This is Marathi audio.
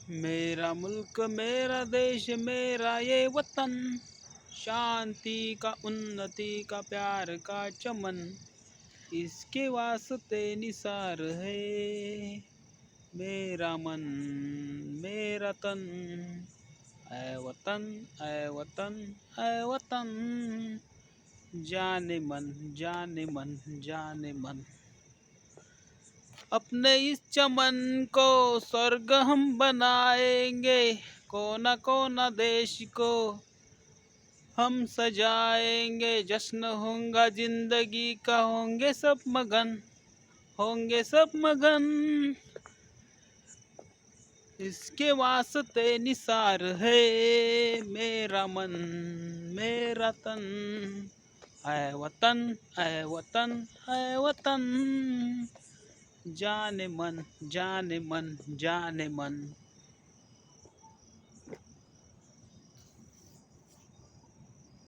मेरा मुल्क मेरा देश मेरा ये वतन, शांति का उन्नति का प्यार का चमन, इसके वास्ते निसार है मेरा मन मेरा तन। ऐ वतन ऐ वतन ऐ वतन, जाने मन जाने मन जाने मन। अपने इस चमन को स्वर्ग हम बनाएंगे, कोना कोना देश को हम सजाएंगे। जश्न होगा जिंदगी का, होंगे सब मगन, होंगे सब मगन, इसके वास्ते निसार है मेरा मन मेरा तन। ऐ वतन ऐ वतन ऐ वतन, जाने मन जाने मन जाने मन।